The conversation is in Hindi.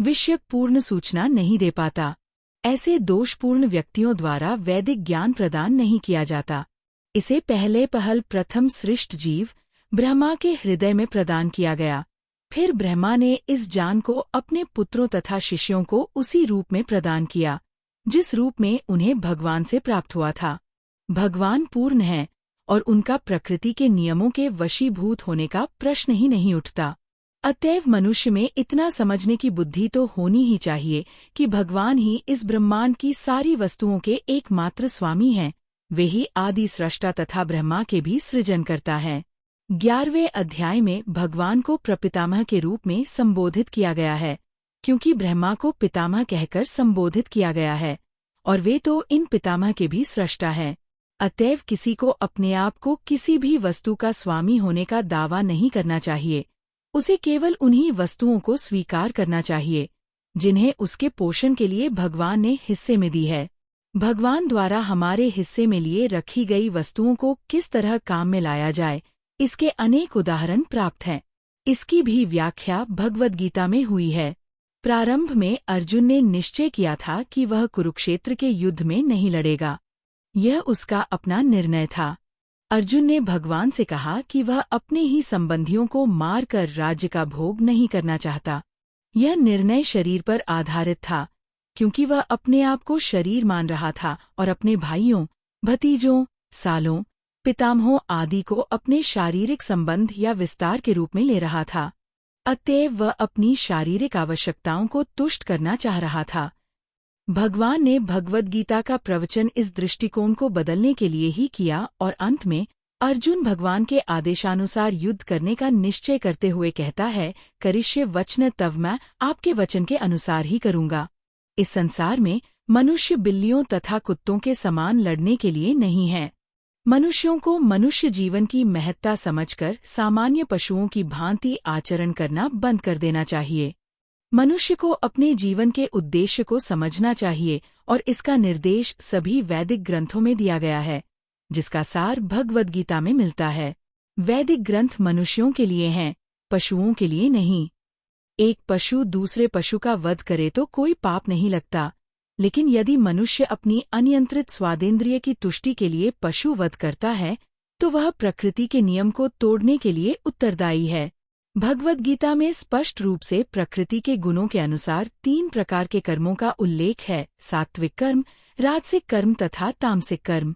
विषयक पूर्ण सूचना नहीं दे पाता। ऐसे दोषपूर्ण व्यक्तियों द्वारा वैदिक ज्ञान प्रदान नहीं किया जाता। इसे पहले पहल प्रथम सृष्ट जीव ब्रह्मा के हृदय में प्रदान किया गया। फिर ब्रह्मा ने इस ज्ञान को अपने पुत्रों तथा शिष्यों को उसी रूप में प्रदान किया जिस रूप में उन्हें भगवान से प्राप्त हुआ था। भगवान पूर्ण है और उनका प्रकृति के नियमों के वशीभूत होने का प्रश्न ही नहीं उठता। अतएव मनुष्य में इतना समझने की बुद्धि तो होनी ही चाहिए कि भगवान ही इस ब्रह्मांड की सारी वस्तुओं के एकमात्र स्वामी हैं। वे ही आदि सृष्टा तथा ब्रह्मा के भी सृजन करता है। 11वें अध्याय में भगवान को प्रपितामह के रूप में संबोधित किया गया है, क्योंकि ब्रह्मा को पितामह कहकर संबोधित किया गया है और वे तो इन पितामह के भी सृष्टा हैं। अतएव किसी को अपने आप को किसी भी वस्तु का स्वामी होने का दावा नहीं करना चाहिए। उसे केवल उन्हीं वस्तुओं को स्वीकार करना चाहिए जिन्हें उसके पोषण के लिए भगवान ने हिस्से में दी है। भगवान द्वारा हमारे हिस्से में लिए रखी गई वस्तुओं को किस तरह काम में लाया जाए, इसके अनेक उदाहरण प्राप्त हैं। इसकी भी व्याख्या भगवद गीता में हुई है। प्रारंभ में अर्जुन ने निश्चय किया था कि वह कुरुक्षेत्र के युद्ध में नहीं लड़ेगा। यह उसका अपना निर्णय था। अर्जुन ने भगवान से कहा कि वह अपने ही संबंधियों को मारकर राज्य का भोग नहीं करना चाहता। यह निर्णय शरीर पर आधारित था, क्योंकि वह अपने आप को शरीर मान रहा था और अपने भाइयों, भतीजों, सालों, पितामहों आदि को अपने शारीरिक संबंध या विस्तार के रूप में ले रहा था। अतएव वह अपनी शारीरिक आवश्यकताओं को तुष्ट करना चाह रहा था। भगवान ने भगवद गीता का प्रवचन इस दृष्टिकोण को बदलने के लिए ही किया और अंत में अर्जुन भगवान के आदेशानुसार युद्ध करने का निश्चय करते हुए कहता है, करिष्ये वचन तव, मैं आपके वचन के अनुसार ही करूँगा। इस संसार में मनुष्य बिल्लियों तथा कुत्तों के समान लड़ने के लिए नहीं है। मनुष्यों को मनुष्य जीवन की महत्ता समझकर सामान्य पशुओं की भांति आचरण करना बंद कर देना चाहिए। मनुष्य को अपने जीवन के उद्देश्य को समझना चाहिए और इसका निर्देश सभी वैदिक ग्रंथों में दिया गया है, जिसका सार भगवद गीता में मिलता है। वैदिक ग्रंथ मनुष्यों के लिए हैं, पशुओं के लिए नहीं। एक पशु दूसरे पशु का वध करे तो कोई पाप नहीं लगता, लेकिन यदि मनुष्य अपनी अनियंत्रित स्वादेंद्रिय की तुष्टि के लिए पशु वध करता है तो वह प्रकृति के नियम को तोड़ने के लिए उत्तरदायी है। भगवद गीता में स्पष्ट रूप से प्रकृति के गुणों के अनुसार 3 प्रकार के कर्मों का उल्लेख है: सात्विक कर्म, राजसिक कर्म तथा तामसिक कर्म।